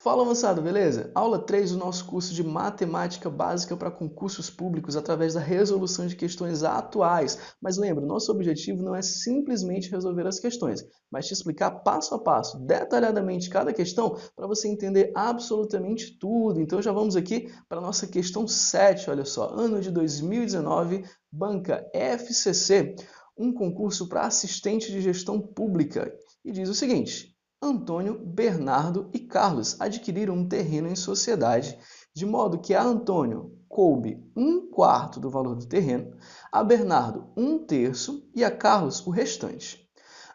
Fala, moçada, beleza? Aula 3 do nosso curso de Matemática Básica para concursos públicos através da resolução de questões atuais. Mas lembra, nosso objetivo não é simplesmente resolver as questões, mas te explicar passo a passo, detalhadamente cada questão, para você entender absolutamente tudo. Então já vamos aqui para a nossa questão 7, olha só. Ano de 2019, banca FCC, um concurso para assistente de gestão pública. E diz o seguinte: Antônio, Bernardo e Carlos adquiriram um terreno em sociedade, de modo que a Antônio coube um quarto do valor do terreno, a Bernardo um terço e a Carlos o restante.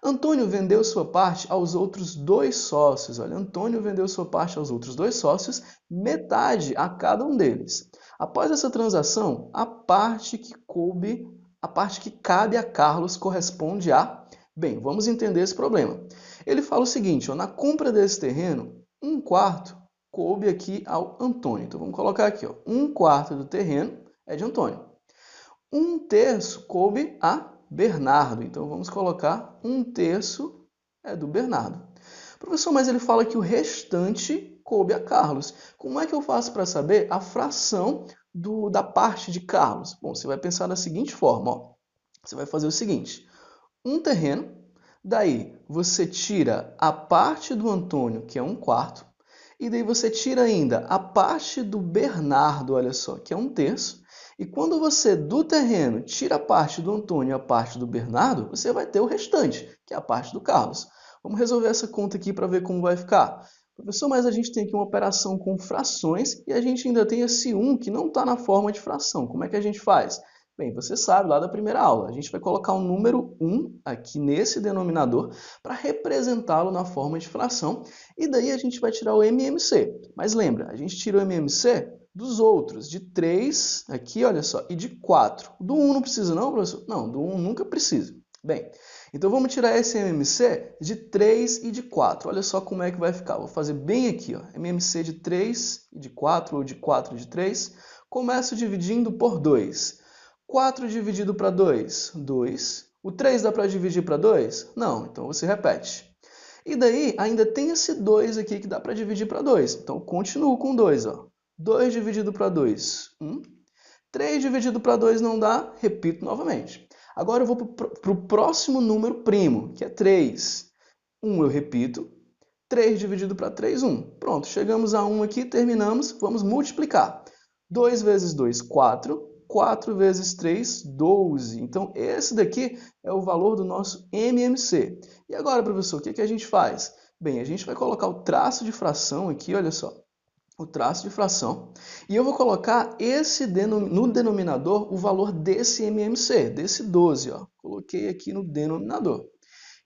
Antônio vendeu sua parte aos outros dois sócios. Olha, Antônio vendeu sua parte aos outros dois sócios, metade a cada um deles. Após essa transação, a parte que cabe a Carlos corresponde a... Bem, vamos entender esse problema. Ele fala o seguinte, ó, na compra desse terreno, um quarto coube aqui ao Antônio. Então vamos colocar aqui, ó, um quarto do terreno é de Antônio. Um terço coube a Bernardo. Então vamos colocar um terço é do Bernardo. Professor, mas ele fala que o restante coube a Carlos. Como é que eu faço para saber a fração da parte de Carlos? Bom, você vai pensar da seguinte forma, ó. Você vai fazer o seguinte, um terreno, daí você tira a parte do Antônio, que é um quarto, e daí você tira ainda a parte do Bernardo, olha só, que é um terço, e quando você do terreno tira a parte do Antônio e a parte do Bernardo, você vai ter o restante, que é a parte do Carlos. Vamos resolver essa conta aqui para ver como vai ficar. Professor, mas a gente tem aqui uma operação com frações e a gente ainda tem esse 1 que não está na forma de fração. Como é que a gente faz? Bem, você sabe lá da primeira aula, a gente vai colocar o número 1 aqui nesse denominador para representá-lo na forma de fração e daí a gente vai tirar o MMC. Mas lembra, a gente tira o MMC dos outros, de 3 aqui, olha só, e de 4. Do 1 não precisa não, professor? Não, do 1 nunca precisa. Bem, então vamos tirar esse MMC de 3 e de 4. Olha só como é que vai ficar. Vou fazer bem aqui, ó. MMC de 3 e de 4, ou de 4 e de 3. Começo dividindo por 2. 4 dividido para 2, 2. O 3 dá para dividir para 2? Não, então você repete. E daí ainda tem esse 2 aqui que dá para dividir para 2. Então continuo com 2. Ó. 2 dividido para 2, 1. 3 dividido para 2 não dá, repito novamente. Agora eu vou para o próximo número primo, que é 3. 1 eu repito. 3 dividido para 3, 1. Pronto, chegamos a 1 aqui, terminamos. Vamos multiplicar. 2 vezes 2, 4. 4 vezes 3, 12. Então, esse daqui é o valor do nosso MMC. E agora, professor, o que a gente faz? Bem, a gente vai colocar o traço de fração aqui, olha só. O traço de fração. E eu vou colocar no denominador o valor desse MMC, desse 12. Ó. Coloquei aqui no denominador.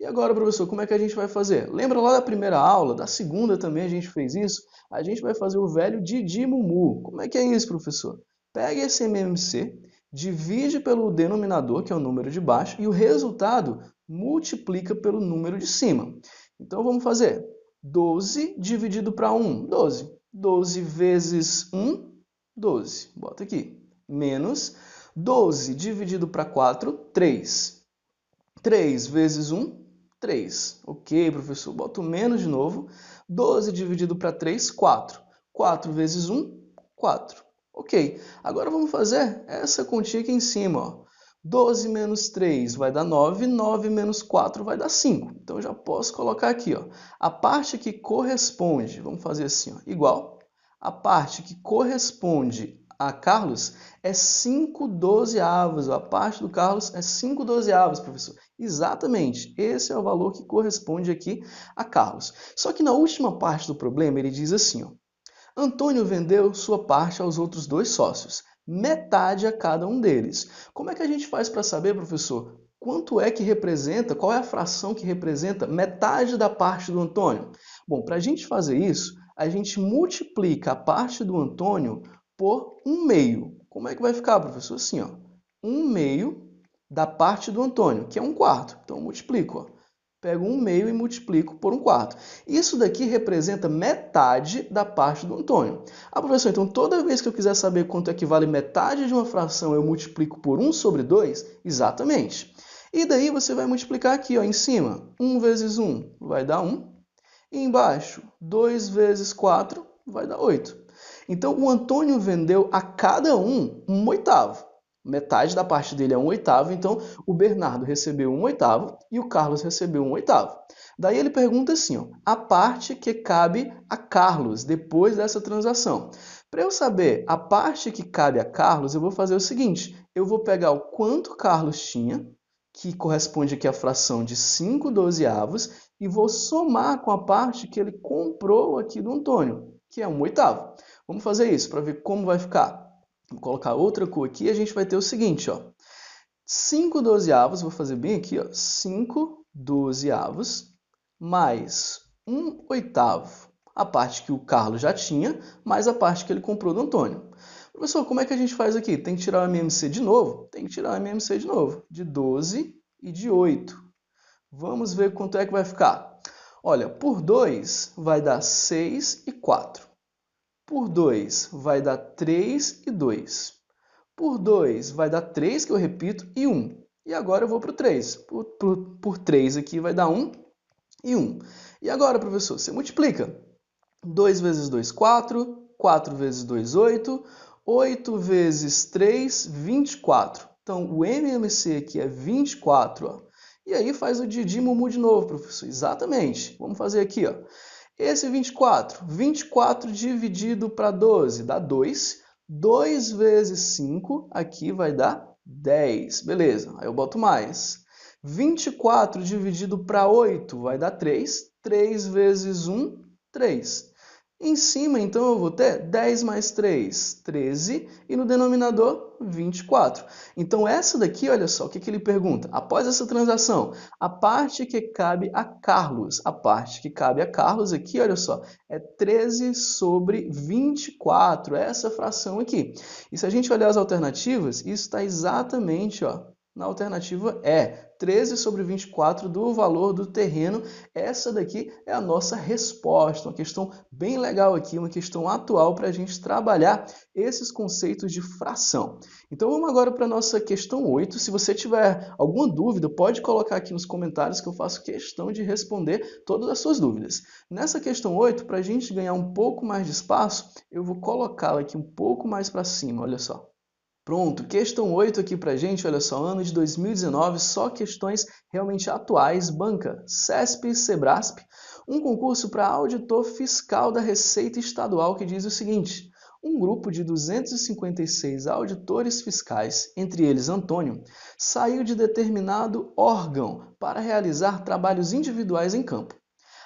E agora, professor, como é que a gente vai fazer? Lembra lá da primeira aula, da segunda também a gente fez isso? A gente vai fazer o velho Didi Mumu. Como é que é isso, professor? Pega esse MMC, divide pelo denominador, que é o número de baixo, e o resultado multiplica pelo número de cima. Então vamos fazer 12 dividido para 1, 12. 12 vezes 1, 12. Bota aqui. Menos 12 dividido para 4, 3. 3 vezes 1, 3. Ok, professor, boto menos de novo. 12 dividido para 3, 4. 4 vezes 1, 4. Ok, agora vamos fazer essa continha aqui em cima. Ó. 12 menos 3 vai dar 9, 9 menos 4 vai dar 5. Então eu já posso colocar aqui, ó, a parte que corresponde, vamos fazer assim, ó, igual. A parte que corresponde a Carlos é 5 dozeavos. A parte do Carlos é 5 dozeavos, professor. Exatamente, esse é o valor que corresponde aqui a Carlos. Só que na última parte do problema ele diz assim, ó, Antônio vendeu sua parte aos outros dois sócios, metade a cada um deles. Como é que a gente faz para saber, professor, quanto é que representa, qual é a fração que representa metade da parte do Antônio? Bom, para a gente fazer isso, a gente multiplica a parte do Antônio por 1/2. Como é que vai ficar, professor? Assim, ó, 1/2 da parte do Antônio, que é 1/4. Então, eu multiplico, ó. Pego 1/2 e multiplico por 1/4. Isso daqui representa metade da parte do Antônio. Ah, professor, então toda vez que eu quiser saber quanto equivale metade de uma fração, eu multiplico por 1 sobre 2? Exatamente. E daí você vai multiplicar aqui, ó, em cima. 1 vezes 1 vai dar 1. E embaixo, 2 vezes 4 vai dar 8. Então, o Antônio vendeu a cada um oitavo. Metade da parte dele é um oitavo, então o Bernardo recebeu um oitavo e o Carlos recebeu um oitavo. Daí ele pergunta assim, ó, a parte que cabe a Carlos depois dessa transação. Para eu saber a parte que cabe a Carlos, eu vou fazer o seguinte, eu vou pegar o quanto Carlos tinha, que corresponde aqui à fração de 5 dozeavos, e vou somar com a parte que ele comprou aqui do Antônio, que é um oitavo. Vamos fazer isso para ver como vai ficar. Vou colocar outra cor aqui e a gente vai ter o seguinte, ó. 5 dozeavos, vou fazer bem aqui, ó. 5 dozeavos mais 1 oitavo. A parte que o Carlos já tinha, mais a parte que ele comprou do Antônio. Professor, como é que a gente faz aqui? Tem que tirar o MMC de novo? Tem que tirar o MMC de novo. De 12 e de 8. Vamos ver quanto é que vai ficar. Olha, por 2 vai dar 6 e 4. Por 2 vai dar 3 e 2. Por 2 vai dar 3, que eu repito, e 1. E agora eu vou para o 3. Por 3 aqui vai dar 1 e 1. E agora, professor, você multiplica. 2 vezes 2, 4. 4 vezes 2, 8. 8 vezes 3, 24. Então, o MMC aqui é 24, ó. E aí faz o Didi Mumu de novo, professor. Exatamente. Vamos fazer aqui, ó. Esse 24. 24 dividido para 12 dá 2. 2 vezes 5 aqui vai dar 10. Beleza. Aí eu boto mais. 24 dividido para 8 vai dar 3. 3 vezes 1, 3. Em cima, então, eu vou ter 10 mais 3, 13, e no denominador, 24. Então, essa daqui, olha só, o que ele pergunta? Após essa transação, a parte que cabe a Carlos. A parte que cabe a Carlos aqui, olha só, é 13 sobre 24, essa fração aqui. E se a gente olhar as alternativas, isso está exatamente, ó, na alternativa E, 13 sobre 24 do valor do terreno. Essa daqui é a nossa resposta. Uma questão bem legal aqui, uma questão atual para a gente trabalhar esses conceitos de fração. Então vamos agora para a nossa questão 8. Se você tiver alguma dúvida, pode colocar aqui nos comentários que eu faço questão de responder todas as suas dúvidas. Nessa questão 8, para a gente ganhar um pouco mais de espaço, eu vou colocá-la aqui um pouco mais para cima, olha só. Pronto, questão 8 aqui pra gente, olha só, ano de 2019, só questões realmente atuais, banca CESP e Sebrasp, um concurso para auditor fiscal da Receita Estadual que diz o seguinte: um grupo de 256 auditores fiscais, entre eles Antônio, saiu de determinado órgão para realizar trabalhos individuais em campo.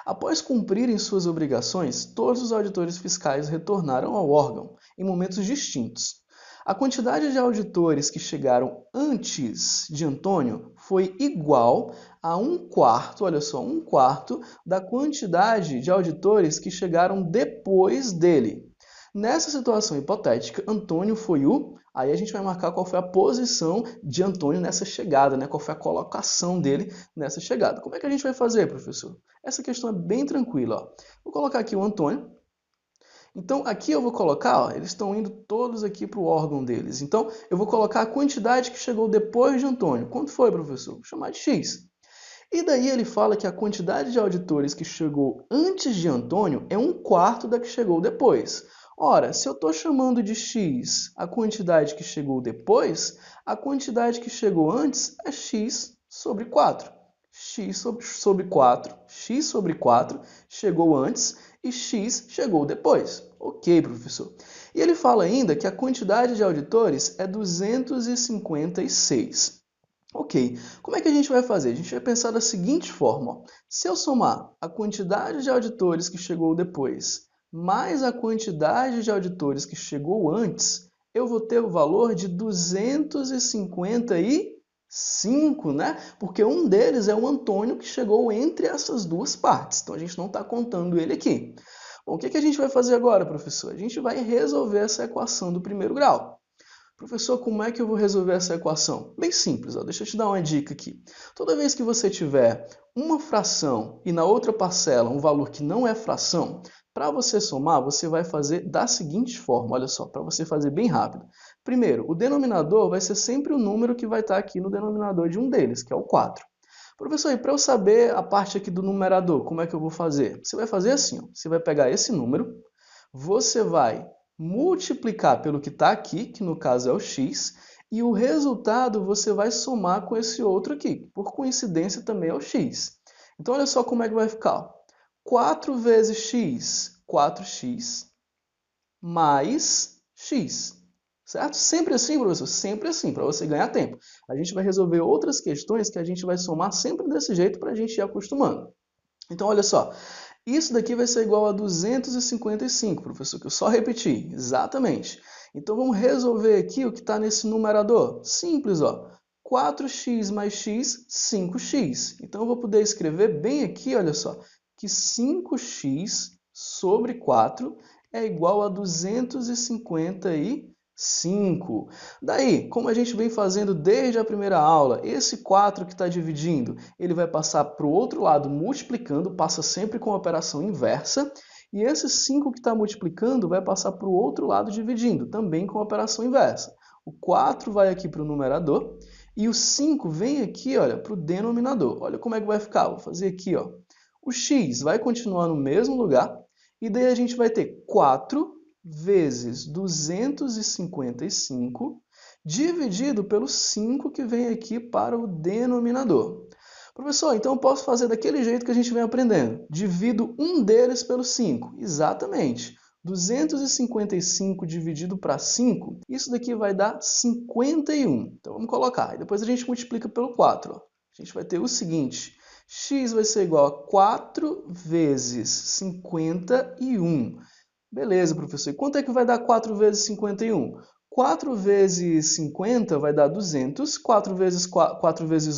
Após cumprirem suas obrigações, todos os auditores fiscais retornaram ao órgão, em momentos distintos. A quantidade de auditores que chegaram antes de Antônio foi igual a 1/4, olha só, 1/4 da quantidade de auditores que chegaram depois dele. Nessa situação hipotética, Antônio foi o... Aí a gente vai marcar qual foi a posição de Antônio nessa chegada, né? Qual foi a colocação dele nessa chegada. Como é que a gente vai fazer, professor? Essa questão é bem tranquila, ó. Vou colocar aqui o Antônio. Então, aqui eu vou colocar, ó, eles estão indo todos aqui para o órgão deles. Então, eu vou colocar a quantidade que chegou depois de Antônio. Quanto foi, professor? Vou chamar de X. E daí ele fala que a quantidade de auditores que chegou antes de Antônio é 1/4 da que chegou depois. Ora, se eu estou chamando de X a quantidade que chegou depois, a quantidade que chegou antes é X sobre 4. X sobre 4, X sobre 4 chegou antes e X chegou depois. Ok, professor. E ele fala ainda que a quantidade de auditores é 256. Ok, como é que a gente vai fazer? A gente vai pensar da seguinte forma. Ó. Se eu somar a quantidade de auditores que chegou depois, mais a quantidade de auditores que chegou antes, eu vou ter o valor de 255, né? Porque um deles é o Antônio, que chegou entre essas duas partes. Então, a gente não está contando ele aqui. Bom, o que a gente vai fazer agora, professor? A gente vai resolver essa equação do primeiro grau. Professor, como é que eu vou resolver essa equação? Bem simples, ó. Deixa eu te dar uma dica aqui. Toda vez que você tiver uma fração e na outra parcela um valor que não é fração, para você somar, você vai fazer da seguinte forma, olha só, para você fazer bem rápido. Primeiro, o denominador vai ser sempre o número que vai estar aqui no denominador de um deles, que é o 4. Professor, e para eu saber a parte aqui do numerador, como é que eu vou fazer? Você vai fazer assim, ó. Você vai pegar esse número, você vai multiplicar pelo que está aqui, que no caso é o x, e o resultado você vai somar com esse outro aqui, que por coincidência também é o x. Então olha só como é que vai ficar. 4 vezes x, 4x, mais x. Certo? Sempre assim, professor? Sempre assim, para você ganhar tempo. A gente vai resolver outras questões que a gente vai somar sempre desse jeito para a gente ir acostumando. Então, olha só. Isso daqui vai ser igual a 255, professor, que eu só repeti. Exatamente. Então, vamos resolver aqui o que está nesse numerador. Simples, ó. 4x mais x, 5x. Então, eu vou poder escrever bem aqui, olha só, que 5x sobre 4 é igual a 255. Daí, como a gente vem fazendo desde a primeira aula, esse 4 que está dividindo, ele vai passar para o outro lado multiplicando, passa sempre com a operação inversa, e esse 5 que está multiplicando vai passar para o outro lado dividindo, também com a operação inversa. O 4 vai aqui para o numerador, e o 5 vem aqui, olha, para o denominador. Olha como é que vai ficar, vou fazer aqui, ó. O x vai continuar no mesmo lugar, e daí a gente vai ter 4 vezes 255 dividido pelo 5 que vem aqui para o denominador. Professor, então eu posso fazer daquele jeito que a gente vem aprendendo. Divido um deles pelo 5. Exatamente. 255 dividido para 5, isso daqui vai dar 51. Então vamos colocar. E depois a gente multiplica pelo 4. Ó. A gente vai ter o seguinte. X vai ser igual a 4 vezes 51. Beleza, professor. E quanto é que vai dar 4 vezes 51? 4 vezes 50 vai dar 200. 4 vezes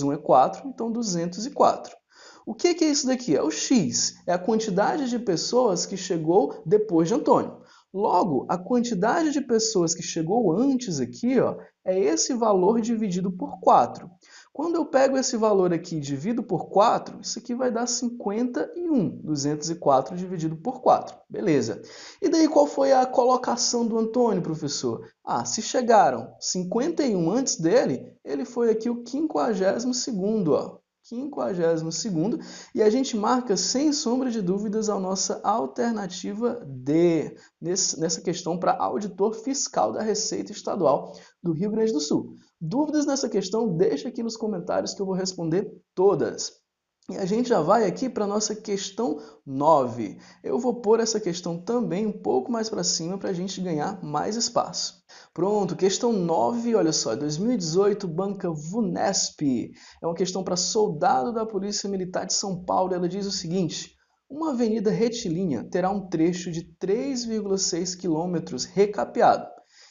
1 é 4, então 204. O que é isso daqui? É o x. É a quantidade de pessoas que chegou depois de Antônio. Logo, a quantidade de pessoas que chegou antes aqui, ó, é esse valor dividido por 4. Quando eu pego esse valor aqui e divido por 4, isso aqui vai dar 51. 204 dividido por 4. Beleza. E daí qual foi a colocação do Antônio, professor? Ah, se chegaram 51 antes dele, ele foi aqui o 52º, ó. 52º, e a gente marca sem sombra de dúvidas a nossa alternativa D, nessa questão para auditor fiscal da Receita Estadual do Rio Grande do Sul. Dúvidas nessa questão, deixa aqui nos comentários que eu vou responder todas. E a gente já vai aqui para a nossa questão 9. Eu vou pôr essa questão também um pouco mais para cima para a gente ganhar mais espaço. Pronto, questão 9, olha só, 2018, banca VUNESP. É uma questão para soldado da Polícia Militar de São Paulo. Ela diz o seguinte: uma avenida retilínea terá um trecho de 3,6 km recapeado.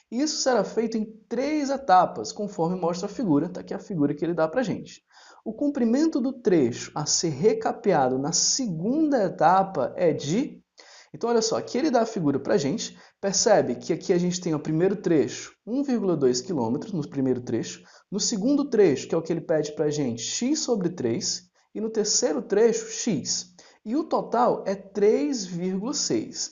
Isso será feito em 3 etapas, conforme mostra a figura. Está aqui a figura que ele dá para a gente. O comprimento do trecho a ser recapeado na segunda etapa é de... Então, olha só, aqui ele dá a figura para a gente. Percebe que aqui a gente tem o primeiro trecho, 1,2 km no primeiro trecho. No segundo trecho, que é o que ele pede para a gente, x sobre 3. E no terceiro trecho, x. E o total é 3,6.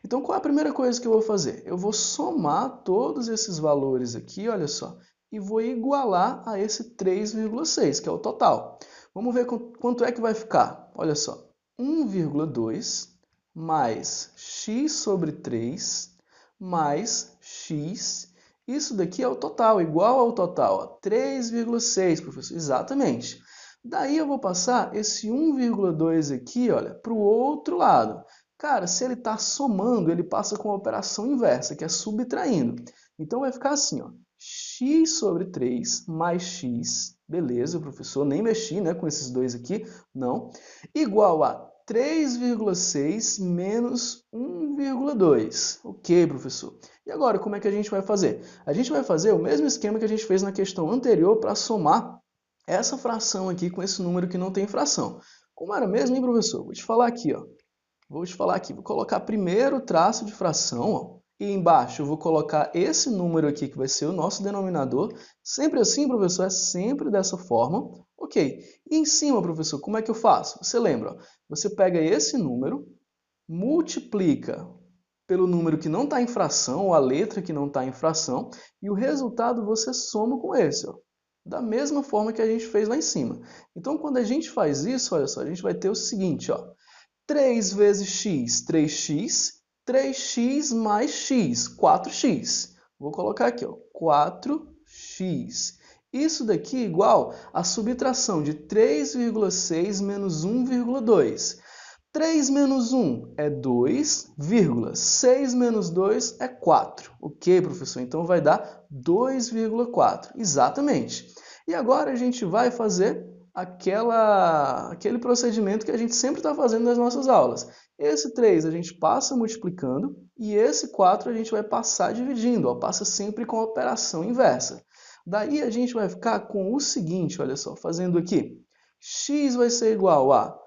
Então, qual é a primeira coisa que eu vou fazer? Eu vou somar todos esses valores aqui, olha só, e vou igualar a esse 3,6, que é o total. Vamos ver quanto é que vai ficar. Olha só, 1,2 mais x sobre 3 mais x. Isso daqui é o total, igual ao total, 3,6, professor. Exatamente. Daí eu vou passar esse 1,2 aqui, olha, para o outro lado. Cara, se ele está somando, ele passa com a operação inversa, que é subtraindo. Então vai ficar assim, ó, x sobre 3 mais x, beleza, professor, nem mexi, né, com esses dois aqui, não, igual a 3,6 menos 1,2. Ok, professor. E agora, como é que a gente vai fazer? A gente vai fazer o mesmo esquema que a gente fez na questão anterior para somar essa fração aqui com esse número que não tem fração. Como era mesmo, hein, professor? Vou te falar aqui, ó. Vou colocar primeiro o traço de fração, ó, e embaixo eu vou colocar esse número aqui que vai ser o nosso denominador. Sempre assim, professor? É sempre dessa forma. Ok. E em cima, professor, como é que eu faço? Você lembra? Ó, você pega esse número, multiplica pelo número que não está em fração, ou a letra que não está em fração, e o resultado você soma com esse. Ó. da mesma forma que a gente fez lá em cima. Então, quando a gente faz isso, olha só, a gente vai ter o seguinte, ó, 3 vezes x, 3x, 3x mais x, 4x. Vou colocar aqui, ó, 4x. Isso daqui é igual a subtração de 3,6 menos 1,2. 3 menos 1 é 2, 6 menos 2 é 4. Ok, professor? Então vai dar 2,4. Exatamente. E agora a gente vai fazer aquele procedimento que a gente sempre está fazendo nas nossas aulas. Esse 3 a gente passa multiplicando e esse 4 a gente vai passar dividindo, ó, passa sempre com a operação inversa. Daí a gente vai ficar com o seguinte, olha só, fazendo aqui. X vai ser igual a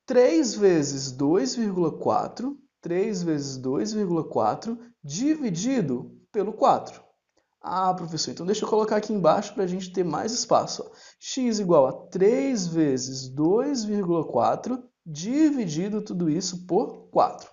3 vezes 2,4, 3 vezes 2,4 dividido pelo 4. Ah, professor, então deixa eu colocar aqui embaixo para a gente ter mais espaço. Ó. X igual a 3 vezes 2,4 dividido tudo isso por 4.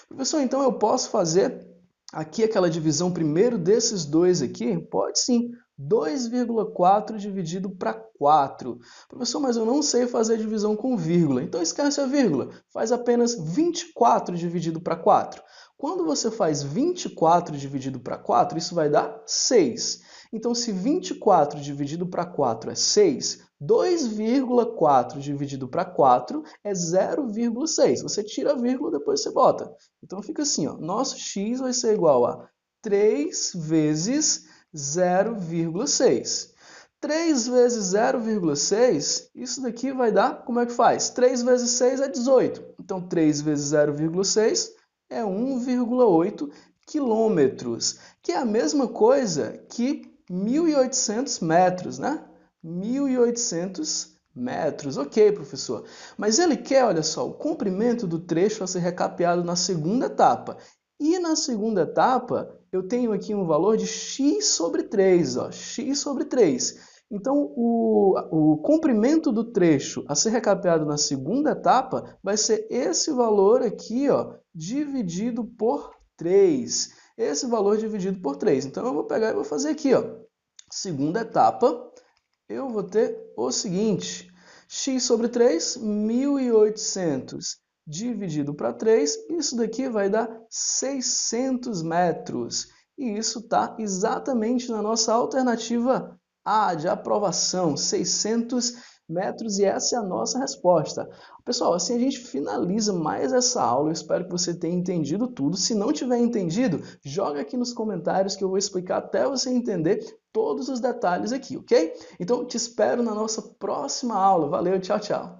Professor, então eu posso fazer aqui aquela divisão primeiro desses dois aqui? Pode sim. 2,4 dividido para 4. Professor, mas eu não sei fazer divisão com vírgula. Então esquece a vírgula. Faz apenas 24 dividido para 4. Quando você faz 24 dividido para 4, isso vai dar 6. Então, se 24 dividido para 4 é 6, 2,4 dividido para 4 é 0,6. Você tira a vírgula, depois você bota. Então, fica assim, ó. Nosso x vai ser igual a 3 vezes 0,6. 3 vezes 0,6, isso daqui vai dar, como é que faz? 3 vezes 6 é 18. Então, 3 vezes 0,6 é 1,8 quilômetros, que é a mesma coisa que 1.800 metros, né? 1.800 metros. Ok, professor. Mas ele quer, olha só, o comprimento do trecho a ser recapeado na segunda etapa. E na segunda etapa, eu tenho aqui um valor de x sobre 3, ó, x sobre 3. Então, o comprimento do trecho a ser recapeado na segunda etapa vai ser esse valor aqui, ó, dividido por 3. Esse valor dividido por 3. Então, eu vou pegar e vou fazer aqui, ó. Segunda etapa, eu vou ter o seguinte. X sobre 3, 1.800 dividido para 3, isso daqui vai dar 600 metros. E isso está exatamente na nossa alternativa A, de aprovação, 600 metros, e essa é a nossa resposta. Pessoal, assim a gente finaliza mais essa aula, eu espero que você tenha entendido tudo. Se não tiver entendido, joga aqui nos comentários que eu vou explicar até você entender todos os detalhes aqui, ok? Então, te espero na nossa próxima aula. Valeu, tchau, tchau!